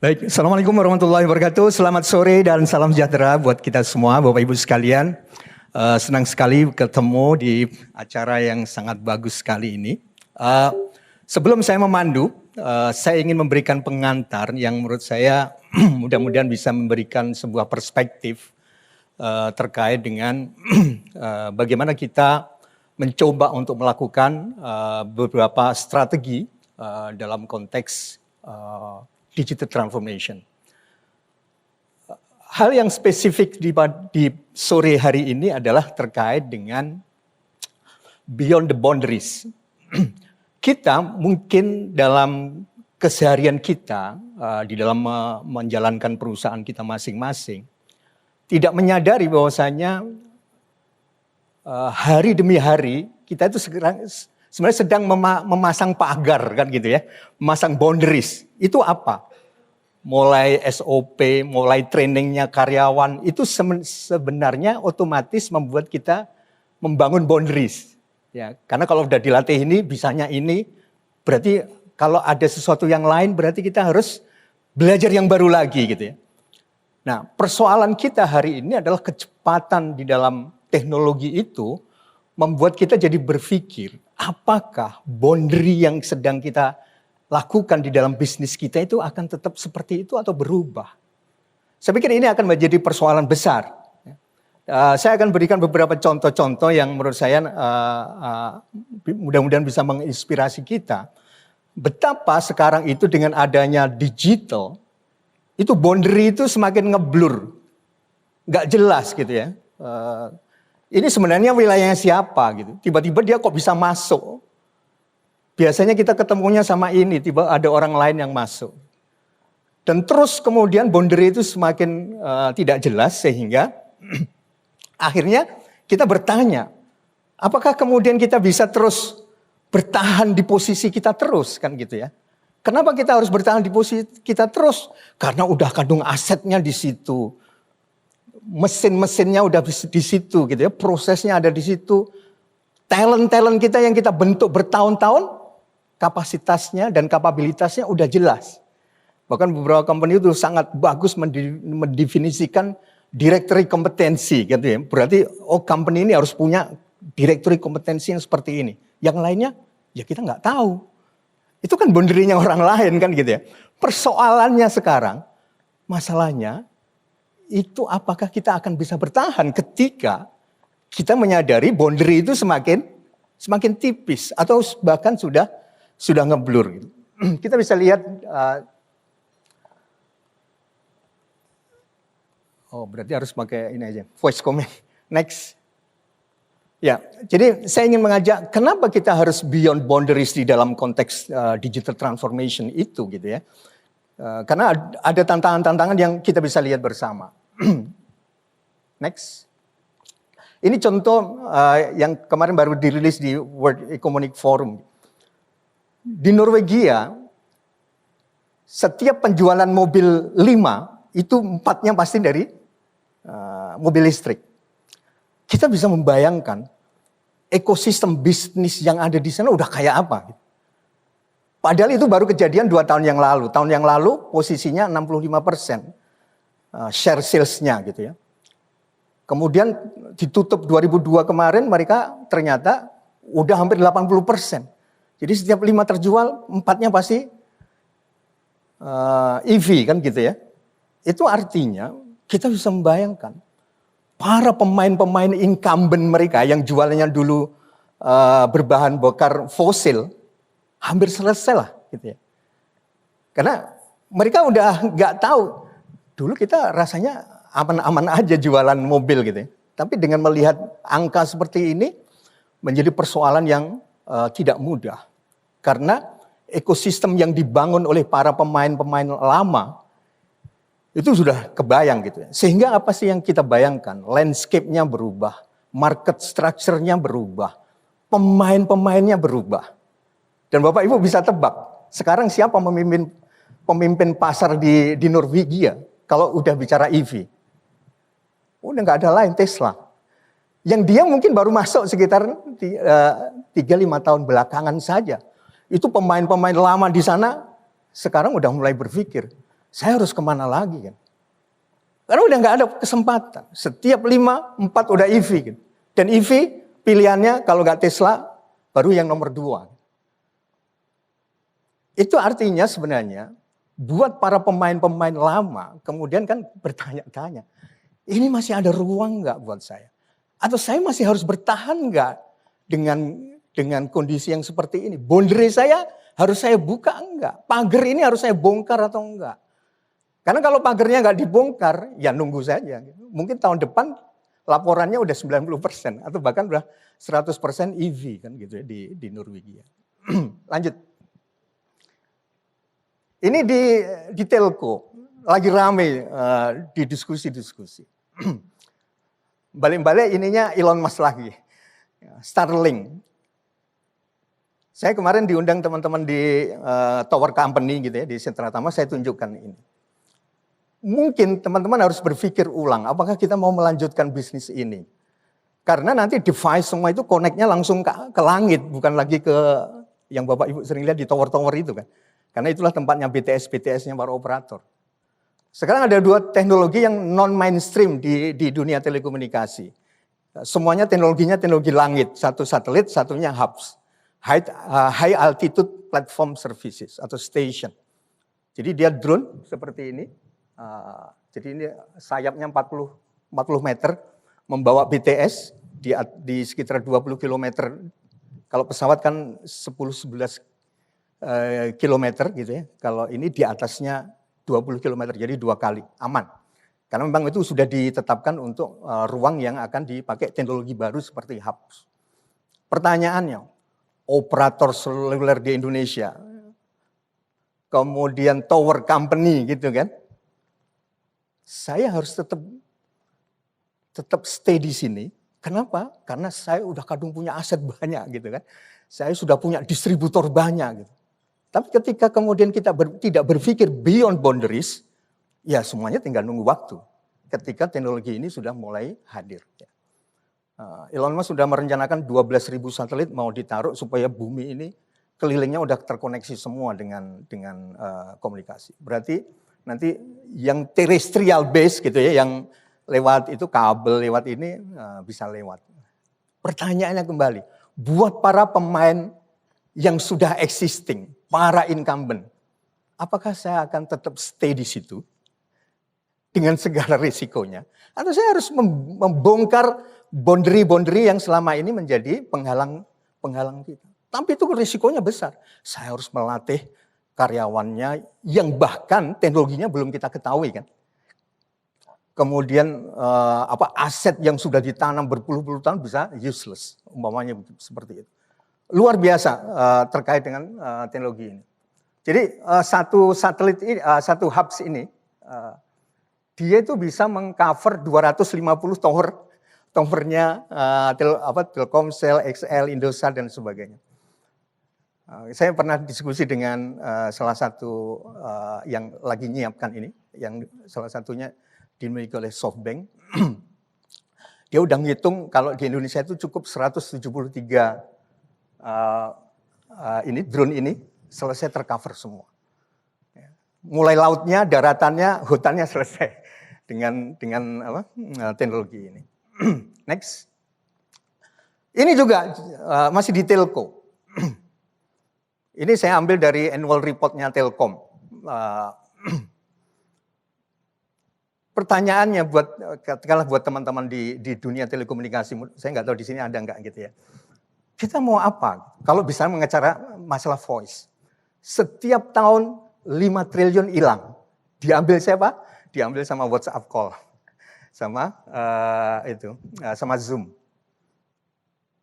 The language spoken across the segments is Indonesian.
Baik, Assalamualaikum warahmatullahi wabarakatuh. Selamat sore dan salam sejahtera buat kita semua, Bapak Ibu sekalian. Senang sekali ketemu di acara yang sangat bagus sekali ini. Sebelum saya memandu, saya ingin memberikan pengantar yang menurut saya mudah-mudahan bisa memberikan sebuah perspektif terkait dengan bagaimana kita mencoba untuk melakukan beberapa strategi dalam konteks digital transformation. Hal yang spesifik di sore hari ini adalah terkait dengan beyond the boundaries. Kita mungkin dalam keseharian kita, di dalam menjalankan perusahaan kita masing-masing, tidak menyadari bahwasanya hari demi hari kita itu sebenarnya sedang memasang pagar kan gitu ya, memasang boundaries. Itu apa? Mulai SOP, mulai trainingnya karyawan, itu sebenarnya otomatis membuat kita membangun boundaries. Ya, karena kalau udah dilatih ini, bisanya ini, berarti kalau ada sesuatu yang lain berarti kita harus belajar yang baru lagi gitu ya. Nah, persoalan kita hari ini adalah kecepatan di dalam teknologi itu membuat kita jadi berpikir, apakah boundary yang sedang kita lakukan di dalam bisnis kita itu akan tetap seperti itu atau berubah? Saya pikir ini akan menjadi persoalan besar. Saya akan berikan beberapa contoh-contoh yang menurut saya mudah-mudahan bisa menginspirasi kita. Betapa sekarang itu dengan adanya digital, itu boundary itu semakin ngeblur. Nggak jelas gitu ya. Ini sebenarnya wilayahnya siapa gitu. Tiba-tiba dia kok bisa masuk. Biasanya kita ketemunya sama ini, tiba ada orang lain yang masuk. Dan terus kemudian boundary itu semakin tidak jelas sehingga akhirnya kita bertanya, apakah kemudian kita bisa terus bertahan di posisi kita terus kan gitu ya. Kenapa kita harus bertahan di posisi kita terus? Karena udah kandung asetnya di situ. Mesin-mesinnya udah di situ gitu ya, prosesnya ada di situ. Talent-talent kita yang kita bentuk bertahun-tahun, kapasitasnya dan kapabilitasnya udah jelas. Bahkan beberapa company itu sangat bagus mendefinisikan directory kompetensi gitu ya. Berarti company ini harus punya directory kompetensi yang seperti ini. Yang lainnya ya kita nggak tahu. Itu kan boundary-nya orang lain kan gitu ya. Persoalannya sekarang, masalahnya itu apakah kita akan bisa bertahan ketika kita menyadari boundary itu semakin tipis atau bahkan sudah ngeblur gitu. Kita bisa lihat berarti harus pakai ini aja, voice comment. Next. Ya, jadi saya ingin mengajak kenapa kita harus beyond boundaries di dalam konteks digital transformation itu gitu ya. Karena ada tantangan-tantangan yang kita bisa lihat bersama. Next. Ini contoh yang kemarin baru dirilis di World Economic Forum. Di Norwegia, setiap penjualan mobil 5, itu 4-nya pasti dari mobil listrik. Kita bisa membayangkan ekosistem bisnis yang ada di sana udah kayak apa. Padahal itu baru kejadian 2 tahun yang lalu. Tahun yang lalu posisinya 65% share sales-nya gitu ya. Kemudian ditutup 2002 kemarin mereka ternyata udah hampir 80%. Jadi setiap 5 terjual, 4-nya pasti EV kan gitu ya. Itu artinya kita bisa membayangkan para pemain-pemain incumbent mereka yang jualannya dulu berbahan bakar fosil hampir selesai lah gitu ya. Karena mereka udah nggak tahu. Dulu kita rasanya aman-aman aja jualan mobil gitu ya. Tapi dengan melihat angka seperti ini menjadi persoalan yang tidak mudah. Karena ekosistem yang dibangun oleh para pemain-pemain lama itu sudah kebayang gitu ya. Sehingga apa sih yang kita bayangkan? Landscape-nya berubah, market structure-nya berubah, pemain-pemainnya berubah. Dan Bapak Ibu bisa tebak, sekarang siapa pemimpin pasar di Norwegia kalau udah bicara EV? Udah nggak ada lain, Tesla. Yang dia mungkin baru masuk sekitar 3-5 tahun belakangan saja. Itu pemain-pemain lama di sana sekarang udah mulai berpikir, Saya harus kemana lagi kan? Karena udah nggak ada kesempatan. Setiap 5, 4 udah EV kan. Dan EV pilihannya kalau nggak Tesla baru yang nomor 2. Itu artinya sebenarnya buat para pemain-pemain lama kemudian kan bertanya-tanya, ini masih ada ruang nggak buat saya? Atau saya masih harus bertahan nggak dengan kondisi yang seperti ini? Boundary saya harus saya buka enggak? Pagar ini harus saya bongkar atau enggak? Karena kalau pagarnya nggak dibongkar, ya nunggu saja. Mungkin tahun depan laporannya udah 90% atau bahkan udah 100% EV kan gitu ya di Norwegia. Lanjut. Ini di telco lagi rame di diskusi-diskusi. Balik-balik ininya Elon Musk lagi. Starlink. Saya kemarin diundang teman-teman di Tower Company gitu ya, di Sentra Tama, saya tunjukkan ini. Mungkin teman-teman harus berpikir ulang, apakah kita mau melanjutkan bisnis ini. Karena nanti device semua itu connect-nya langsung ke langit, bukan lagi ke yang Bapak Ibu sering lihat di tower-tower itu kan. Karena itulah tempatnya BTS-BTS-nya para operator. Sekarang ada 2 teknologi yang non-mainstream di dunia telekomunikasi. Semuanya teknologinya teknologi langit, satu satelit, satunya hubs. High altitude platform services atau station. Jadi dia drone seperti ini. Jadi ini sayapnya 40 meter, membawa BTS di sekitar 20 km. Kalau pesawat kan 10-11 kilometer gitu ya. Kalau ini di atasnya 20 km, jadi 2 kali, aman. Karena memang itu sudah ditetapkan untuk ruang yang akan dipakai teknologi baru seperti hubs. Pertanyaannya, operator seluler di Indonesia, kemudian tower company gitu kan, saya harus tetap stay di sini. Kenapa? Karena saya udah kadung punya aset banyak gitu kan. Saya sudah punya distributor banyak gitu. Tapi ketika kemudian kita tidak berpikir beyond boundaries, ya semuanya tinggal nunggu waktu. Ketika teknologi ini sudah mulai hadir. Elon Musk sudah merencanakan 12.000 satelit mau ditaruh supaya bumi ini kelilingnya udah terkoneksi semua dengan komunikasi. Berarti nanti yang terrestrial base gitu ya, yang lewat itu kabel, lewat ini bisa lewat. Pertanyaannya kembali, buat para pemain yang sudah existing, para incumbent, apakah saya akan tetap stay di situ dengan segala risikonya? Atau saya harus membongkar boundary-boundary yang selama ini menjadi penghalang kita. Tapi itu risikonya besar. Saya harus melatih karyawannya yang bahkan teknologinya belum kita ketahui kan. Kemudian aset yang sudah ditanam berpuluh-puluh tahun bisa useless, umpamanya seperti itu. Luar biasa terkait dengan teknologi ini. Jadi satu satelit ini, satu hubs ini, dia itu bisa mengcover 250 towernya Telkomsel, XL, Indosat dan sebagainya. Saya pernah diskusi dengan salah satu yang lagi nyiapkan ini, yang salah satunya dimiliki oleh SoftBank. Dia udah ngitung kalau di Indonesia itu cukup 173 drone ini selesai tercover semua. Mulai lautnya, daratannya, hutannya selesai dengan teknologi ini. Next. Ini juga masih di telco. Ini saya ambil dari annual reportnya Telkom. Pertanyaannya buat teman-teman di dunia telekomunikasi, saya nggak tahu di sini ada nggak gitu ya. Kita mau apa? Kalau bisa mengecara masalah voice. Setiap tahun 5 triliun hilang. Diambil siapa? Diambil sama WhatsApp call. Sama sama Zoom.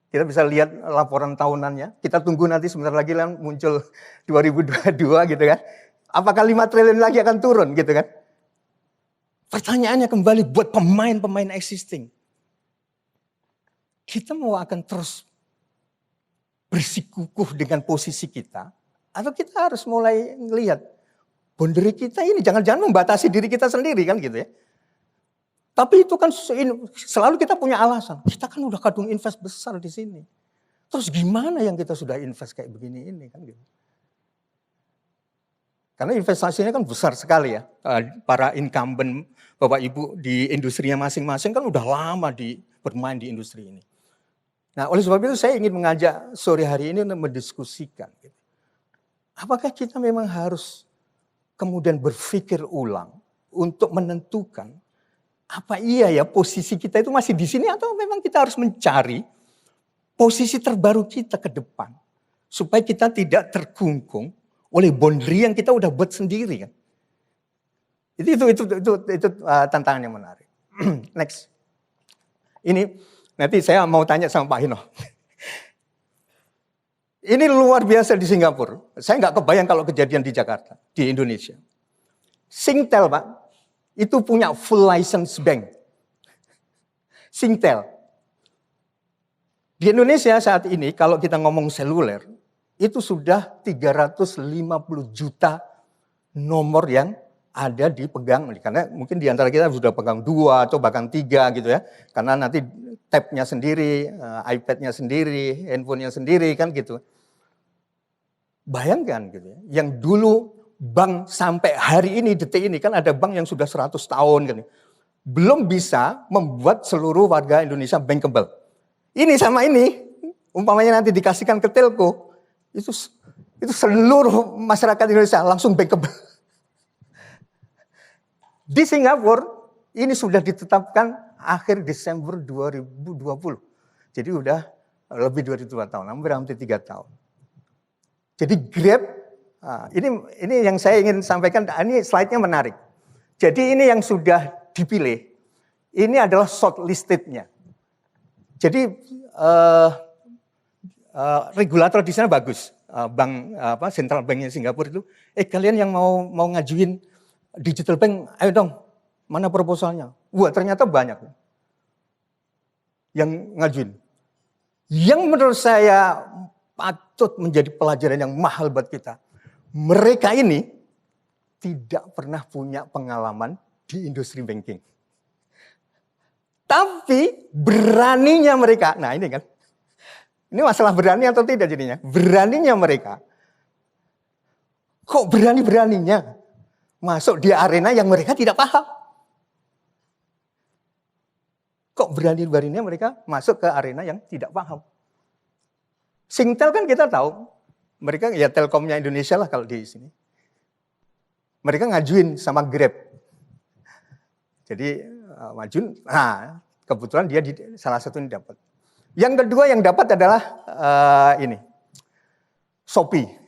Kita bisa lihat laporan tahunannya. Kita tunggu nanti sebentar lagi lah muncul 2022 gitu kan. Apakah 5 triliun lagi akan turun gitu kan? Pertanyaannya kembali buat pemain-pemain existing. Kita mau akan terus bersikukuh dengan posisi kita, atau kita harus mulai melihat boundary kita ini jangan-jangan membatasi diri kita sendiri kan gitu ya. Tapi itu kan selalu kita punya alasan. Kita kan udah kadung invest besar di sini. Terus gimana yang kita sudah invest kayak begini ini kan gitu. Karena investasinya kan besar sekali ya. Para incumbent Bapak Ibu di industrinya masing-masing kan udah lama bermain di industri ini. Nah, oleh sebab itu saya ingin mengajak sore hari ini untuk mendiskusikan. Apakah kita memang harus kemudian berpikir ulang untuk menentukan apa iya ya posisi kita itu masih di sini atau memang kita harus mencari posisi terbaru kita ke depan supaya kita tidak terkungkung oleh boundary yang kita udah buat sendiri kan. Itu tantangan yang menarik. Next. Ini nanti saya mau tanya sama Pak Hino. Ini luar biasa di Singapura. Saya nggak kebayang kalau kejadian di Jakarta, di Indonesia. Singtel Pak, itu punya full license bank. Singtel. Di Indonesia saat ini kalau kita ngomong seluler, itu sudah 350 juta nomor yang ada dipegang, karena mungkin di antara kita sudah pegang 2 atau bahkan 3 gitu ya, karena nanti tab-nya sendiri, iPad-nya sendiri, handphone-nya sendiri kan gitu. Bayangkan gitu ya, yang dulu bank sampai hari ini, detik ini kan ada bank yang sudah 100 tahun kan, belum bisa membuat seluruh warga Indonesia bankable. Ini sama ini, umpamanya nanti dikasihkan ke telco, itu seluruh masyarakat Indonesia langsung bankable. Di Singapura ini sudah ditetapkan akhir Desember 2020. Jadi udah lebih dari 2 tahun, hampir 3 tahun. Jadi Grab, ini yang saya ingin sampaikan, ini slide-nya menarik. Jadi ini yang sudah dipilih, ini adalah shortlisted-nya. Jadi regulator di sana bagus, Central Bank-nya Singapura itu, kalian yang mau ngajuin digital bank, ayo dong, mana proposalnya? Wah, ternyata banyak yang ngajuin. Yang menurut saya patut menjadi pelajaran yang mahal buat kita. Mereka ini tidak pernah punya pengalaman di industri banking. Tapi beraninya mereka, nah ini kan, ini masalah berani atau tidak jadinya. Beraninya mereka, kok berani-beraninya masuk di arena yang mereka tidak paham. Kok berani-beraninya mereka masuk ke arena yang tidak paham. Singtel kan kita tahu, mereka ya Telkomnya Indonesia lah kalau di sini. Mereka ngajuin sama Grab. Jadi majuin, nah kebetulan dia salah satu yang dapat. Yang kedua yang dapat adalah ini, Shopee.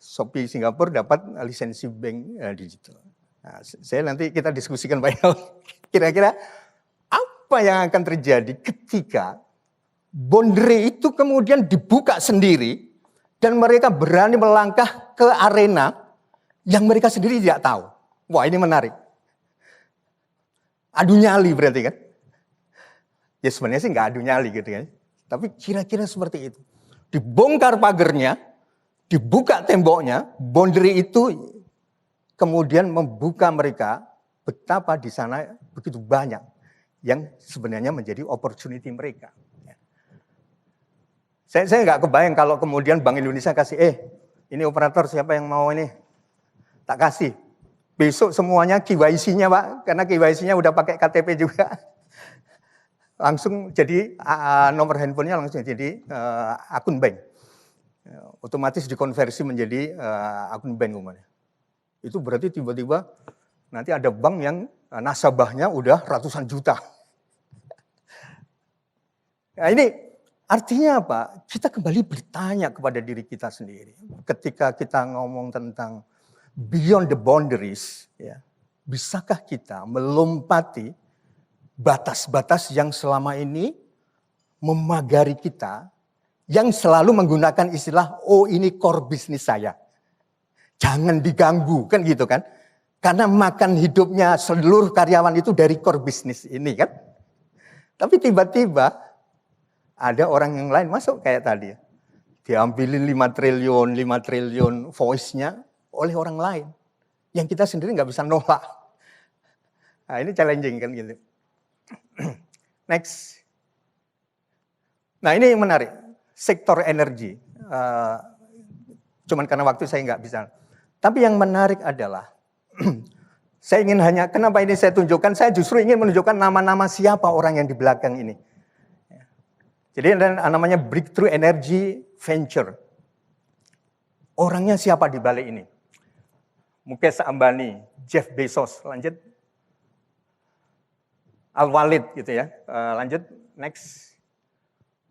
Shopee Singapura dapat lisensi bank digital. Nah, saya nanti kita diskusikan banyak. Kira-kira apa yang akan terjadi ketika boundary itu kemudian dibuka sendiri dan mereka berani melangkah ke arena yang mereka sendiri tidak tahu. Wah, ini menarik. Adu nyali berarti kan? Ya sebenarnya sih nggak adu nyali gitu kan. Tapi kira-kira seperti itu. Dibongkar pagernya, dibuka temboknya, boundary itu kemudian membuka mereka betapa di sana begitu banyak yang sebenarnya menjadi opportunity mereka. Saya nggak kebayang kalau kemudian Bank Indonesia kasih, ini operator siapa yang mau ini, tak kasih. Besok semuanya KYC-nya Pak, karena KYC-nya udah pakai KTP juga. Langsung jadi nomor handphonenya langsung jadi akun bank. Otomatis dikonversi menjadi akun bank umumnya. Itu berarti tiba-tiba nanti ada bank yang nasabahnya udah ratusan juta. Nah ini artinya apa? Kita kembali bertanya kepada diri kita sendiri. Ketika kita ngomong tentang beyond the boundaries, ya, bisakah kita melompati batas-batas yang selama ini memagari kita, yang selalu menggunakan istilah, oh ini core bisnis saya. Jangan diganggu, kan gitu kan. Karena makan hidupnya seluruh karyawan itu dari core bisnis ini kan. Tapi tiba-tiba ada orang yang lain masuk kayak tadi. Diambilin 5 triliun voice-nya oleh orang lain. Yang kita sendiri nggak bisa nolak. Nah ini challenging kan gitu. Next. Nah ini yang menarik. Sektor energi. Cuman karena waktu saya nggak bisa. Tapi yang menarik adalah, saya ingin kenapa ini saya tunjukkan, saya justru ingin menunjukkan nama-nama siapa orang yang di belakang ini. Jadi ada namanya Breakthrough Energy Venture. Orangnya siapa di balik ini? Mukesh Ambani, Jeff Bezos, lanjut. Al-Walid gitu ya, lanjut, next.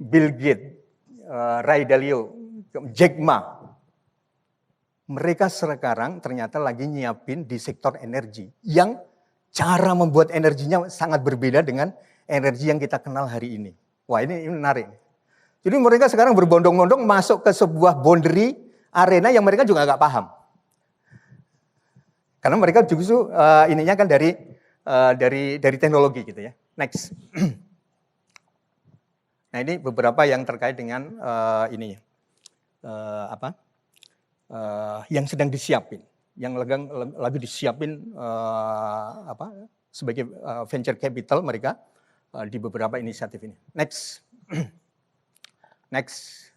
Bill Gates, Ray Dalio, Jack Ma. Mereka sekarang ternyata lagi nyiapin di sektor energi yang cara membuat energinya sangat berbeda dengan energi yang kita kenal hari ini. Wah, ini menarik. Jadi mereka sekarang berbondong-bondong masuk ke sebuah boundary arena yang mereka juga nggak paham. Karena mereka justru ininya kan dari teknologi gitu ya. Next. Nah, ini beberapa yang terkait dengan yang sedang disiapin, yang lagi disiapin sebagai venture capital mereka di beberapa inisiatif ini. Next. Next.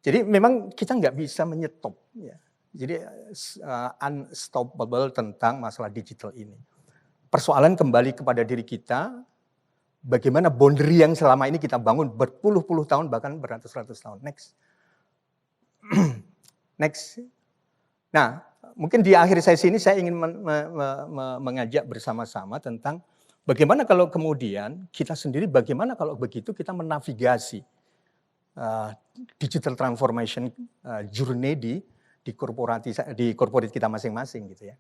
Jadi memang kita nggak bisa menyetop ya. Jadi unstoppable tentang masalah digital ini. Persoalan kembali kepada diri kita, bagaimana boundary yang selama ini kita bangun berpuluh-puluh tahun, bahkan beratus-ratus tahun. Next. Next. Nah, mungkin di akhir sesi ini saya ingin mengajak bersama-sama tentang bagaimana kalau kemudian kita sendiri, bagaimana kalau begitu kita menavigasi digital transformation journey di corporate kita masing-masing gitu ya.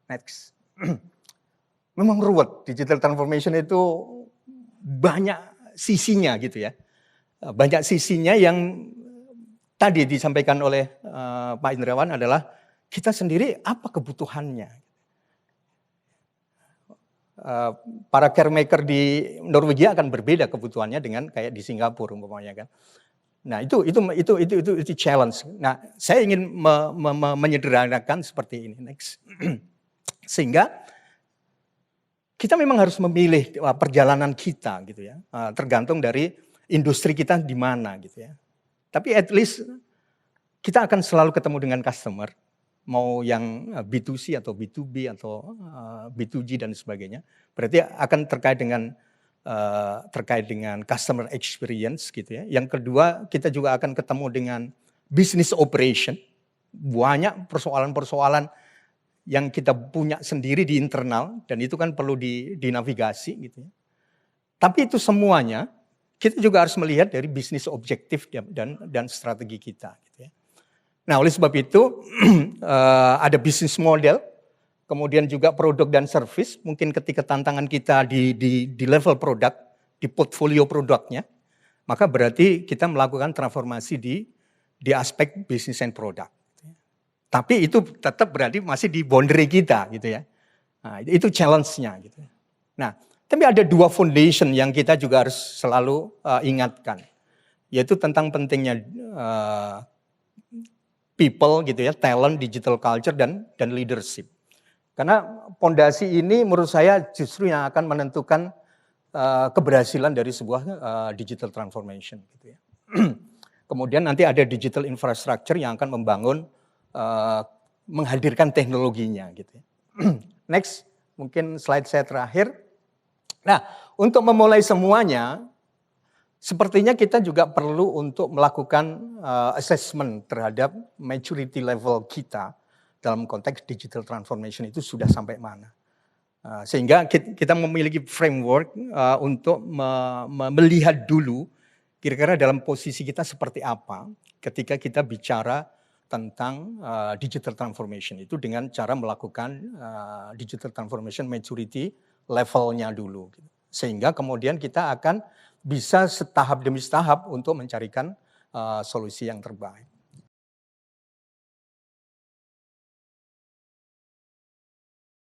Next. Memang ruwet, digital transformation itu banyak sisinya gitu ya. Banyak sisinya yang tadi disampaikan oleh Pak Indrawan adalah kita sendiri apa kebutuhannya. Para caremaker di Norwegia akan berbeda kebutuhannya dengan kayak di Singapura umpamanya kan. Nah, itu challenge. Nah, saya ingin menyederhanakan seperti ini. Next. Sehingga kita memang harus memilih perjalanan kita gitu ya. Tergantung dari industri kita di mana gitu ya. Tapi at least kita akan selalu ketemu dengan customer, mau yang B2C atau B2B atau B2G dan sebagainya. Berarti akan terkait dengan customer experience gitu ya. Yang kedua, kita juga akan ketemu dengan business operation. Banyak persoalan-persoalan yang kita punya sendiri di internal dan itu kan perlu dinavigasi gitu ya. Tapi itu semuanya kita juga harus melihat dari bisnis objektif dan strategi kita gitu ya. Nah, oleh sebab itu ada bisnis model, kemudian juga produk dan service. Mungkin ketika tantangan kita di level produk, di portfolio produknya, maka berarti kita melakukan transformasi di aspek bisnis and product. Tapi itu tetap berarti masih di boundary kita gitu ya. Nah, itu challenge-nya gitu. Nah, tapi ada dua foundation yang kita juga harus selalu ingatkan, yaitu tentang pentingnya people gitu ya, talent, digital culture dan leadership. Karena fondasi ini menurut saya justru yang akan menentukan keberhasilan dari sebuah digital transformation gitu ya. Kemudian nanti ada digital infrastructure yang akan membangun menghadirkan teknologinya gitu ya. Next, mungkin slide saya terakhir. Nah, untuk memulai semuanya, sepertinya kita juga perlu untuk melakukan assessment terhadap maturity level kita dalam konteks digital transformation itu sudah sampai mana. Sehingga kita memiliki framework untuk melihat dulu kira-kira dalam posisi kita seperti apa ketika kita bicara tentang digital transformation itu dengan cara melakukan digital transformation maturity levelnya dulu. Sehingga kemudian kita akan bisa setahap demi setahap untuk mencarikan solusi yang terbaik.